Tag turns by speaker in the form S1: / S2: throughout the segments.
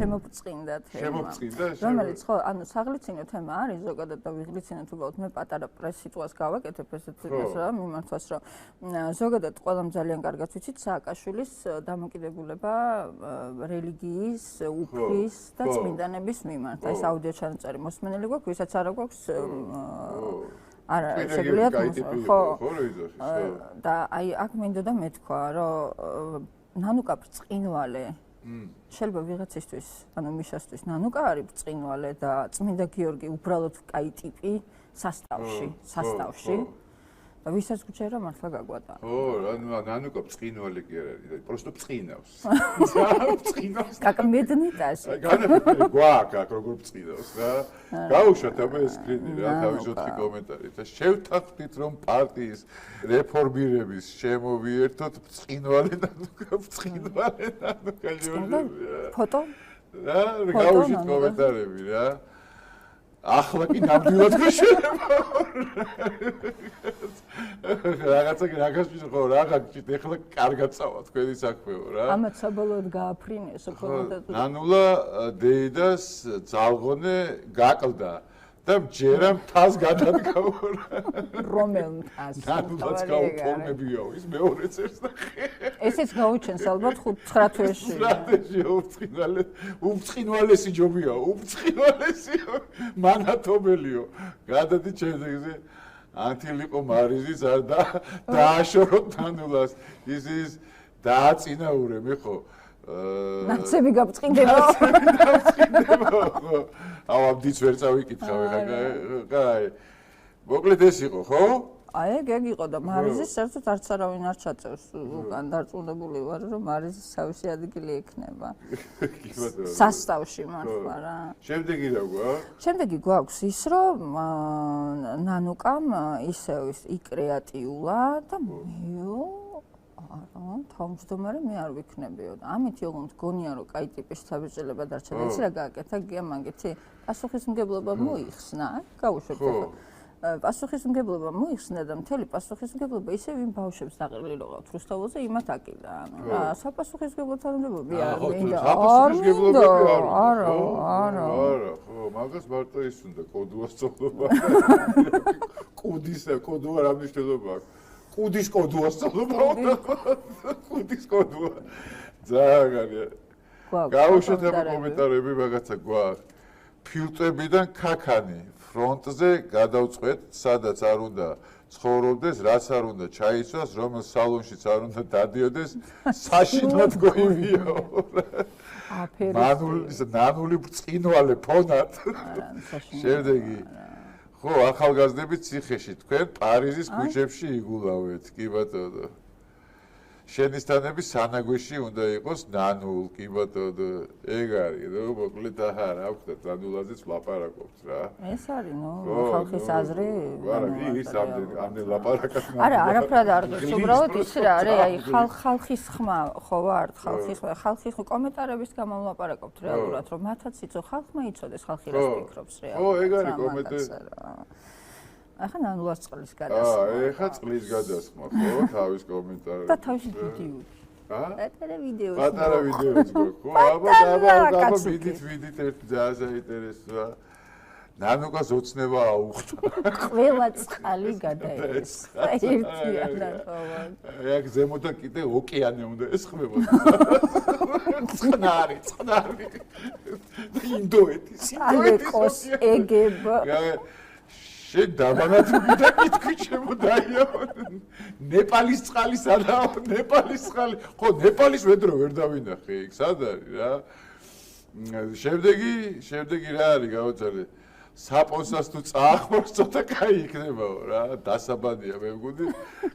S1: შემოფწინდა თემა. რომელიც ხო, ანუ საღლიცინო თემა არის ზოგადად და ვიღლიცინოთ უბრალოდ მე პატარა პრეს-სიტყვას გავაკეთებ ესეთ ციკლს რა, მიმართვას რომ ზოგადად ყველამ ძალიან კარგად ვიცით სააკაშვილის დამოკიდებულება რელიგიის, უფლის და წმინდანების მიმართ. ეს აუდიო ჩანაწერი მოსმენელი გვაქვს, ვისაც არა გვაქვს არა, შეგვიძლიათ ხო და აი აქ მინდოდა მეთქვა, რომ ნანუკა ბრწყინვალე შეიძლება ვიღაცისთვის, ანუ მიშასთვის ნანუკა არის ბრწყინვალე და წმინდა გიორგი უბრალოდ კაი ტიპი სასტავში და ვისაც გჭირდა მართლა გაგვატა.
S2: ო, ნანუკა ბრწყინვალე კი არ არის, პროსტო ბრწყინავს. ბრწყინავს.
S1: კაკმედნიტაში.
S2: გვაქვს როგორ ბრწყინავს რა. გაუშვათ აბა ეს სკრინი რა, თავის 4 კომენტარი და შევთანხმდით რომ პარტიის რეფორმირების შემოვიერთოთ ბრწყინვალე ნანუკა
S1: ფოტო?
S2: რა, გაუშვით კომენტარები რა. ახლა კი ნამდვილად გეშება. რაღაცა ხო რაღა გჭირთ ახლა კარგად წავა თქვენი საქმეო რა.
S1: ამათ საბოლოოდ გააფრინეს კომენტატორი.
S2: ნანულა დეიდას ძალღონე გაკლდა და ჯერა მთას გადადგაო რა.
S1: რომელ მთას?
S2: ნანულაც გაუფორმებიო ის მეორე წერს და
S1: ესეც გაუჩენს ალბათ 5-9 თვეში.
S2: უბრწყინვალესი ჯობია, უბრწყინვალესიო, მანათობელიო. გადადი ჩემზე ანთილიყო მარიზის არ დააშოროთ ნანულას. ის დააწინაურე მე ხო
S1: ნაცები გაბრწყინდება.
S2: აუ ამდიც ვერ წავიკითხავ ხა. კაი. მოკლედ ეს იყო, ხო?
S1: აი ეგ იყო და მარიზის საერთოდ არც არავინ არ ჩაწევს უკან დარწმუნებული ვარ რომ მარიზის თავისი ადგილი ექნება. სასტავში მართლა რა.
S2: შემდეგი რა გვაქვს?
S1: შემდეგი გვაქვს ის რომ ნანუკამ ისევ იკრეატიულა და არა, თავმჯდომარე მე არ ვიქნებიო და ამით ოღონდ გონია რომ კაი ტიპის საბჭოება დარჩა და იცი რა გააკეთა გიამანგეთი პასუხისმგებლობა მოიხსნა, გაუშვებ ხო პასუხისმგებლობა მოიხსნა და მთელი პასუხისმგებლობა ისევ იმ ბავშვებს დაყრილო ყავთ რუსთაველზე იმათ აკიდა ანუ რა საპასუხისმგებლო თანამდებობი არ მინდა არა
S2: ხო მაგას მარტო ის უნდა კოდუას სწავლობა კოდუა რა მნიშვნელობა აქვს კუდის კოდუა სწავლობა კუდის კოდუა ძალიან გაუშვეთ კომენტარები მაგაცა გვაქვს ფილტვებიდან ქაქანი ფრონტზე გადავწყვეთ, სადაც არ უნდა ცხოვრობდეს, რაც არ უნდა ჩაიცვას, რომელ სალონშიც არ უნდა დადიოდეს, საშინოდ გვიმიო. ნანული ბრწყინვალე ფონად. შემდეგი. ხო, ახალგაზრდები ციხეში, თქვენ პარიზის ქუჩებში იგულავეთ, კი ბატონო. შენისთანები სანაგვეში უნდა იყოს ნანულ, კი ბატონო, ეგ არის, რომ მოკლედ არა, აქვთ ნანულაზეც ვლაპარაკობთ რა.
S1: ეს არის, ხალხის აზრი.
S2: არა, ის ამდენ ლაპარაკობთ.
S1: არა, არაფრად არ გიქს, უბრალოდ ის რა არის, აი ხალხის ხმა ხო ვარ, ხალხის კომენტარების გამო ვლაპარაკობთ რეალურად, რომ მათაც იცო, ხალხმა იცოდეს, ხალხი რას ფიქრობს რეალურად.
S2: ო, ეგ არის კომენტარი.
S1: ახლა ნანულას წყლის გადასხმა.
S2: ეხა წყლის გადასხმა, ხო, თავის კომენტარებში.
S1: და თავის ვიდეოებში. პატარა ვიდეოებში.
S2: პატარა ვიდეოებში, ხო, აბა ვიდით ერთ ძალიან საინტერესოა. ნანუკას ოცნება აუხდა.
S1: ყველა წყალი გადაესხა ერთიანად ყოველ.
S2: ეგ ზემოდან კიდე ოკეანე უნდა ესხმებოდა. წყნარი. ინდოეთის.
S1: ალეკოს ეგება.
S2: შენ დაბანათები და კითხვი შემოდაიო. ნეპალის წყალი სადაა? ნეპალის წყალი. ხო, ნეპალის ვედრო ვერ დავინახე იქ, სად არის რა? შემდეგი რა არის გავაწარე? საპონსას თუ წაახმარს ცოტა კაი იქნებაო რა. დასაბანია მე მგონი.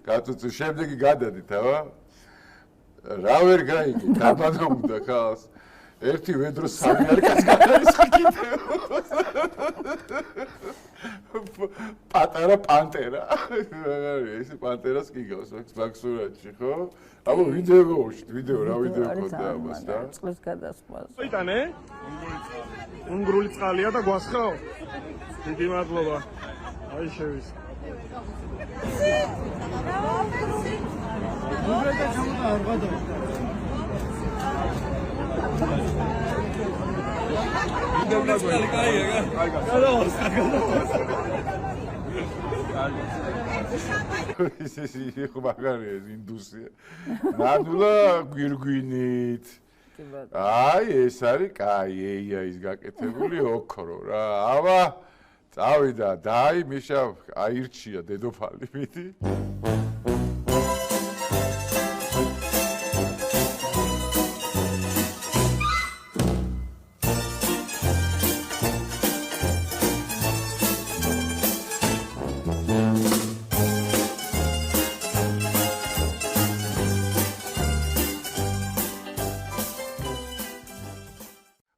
S2: გაწუწი შემდეგი გადადით, აბა. რა ვერ გაიგე, დაბანა უნდა ხალხს. ერთი ვედრო სამი არკაც გადაისხა კიდე. პატარა პანტერა. ეს პანტერას კი გავს მაგ სურათში, ხო? აბა ვიდეო გავუშვით, რა ვიდეო გქონდა ამას რა?
S1: წყლის გადასხმას.
S3: იტანე? უნგრული წყალია და გვასხო? დიდი მადლობა. აი შევის. უბრალოდ ჩამოდა არ გადავიდა.
S2: ისე ხო მაგარია ინდუსია. ნადულა გვირგვინით. აი ეს არის კაი AI-ის გაკეთებული ოქრო რა. აბა წავიდა დაი მიშა აირჩია დედოფალი მიდი.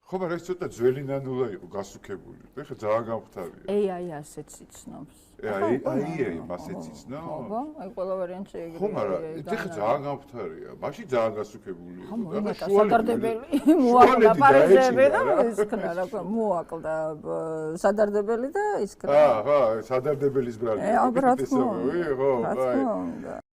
S2: ხო, მაგრამ ეს ცოტა ძველი ნანულა იყო გასუქებული. ეხლა ძალიან გამხდარია.
S1: AI ასეც იცნობს.
S2: AI მასეც იცნო?
S1: ხო, აი ყველა ვარიანტი ეგრეა.
S2: ხო, მაგრამ ეხლა ძალიან გამხდარია. მაშინ ძალიან გასუქებული იყო.
S1: და სადარდებელი მოაკლა პარიზები და ისქნა რა ქვია, მოაკლა სადარდებელი და ისქნა.
S2: ხო, სადარდებელის ბრალი.
S1: აბა რა თქმა უნდა.
S2: ხო, აი.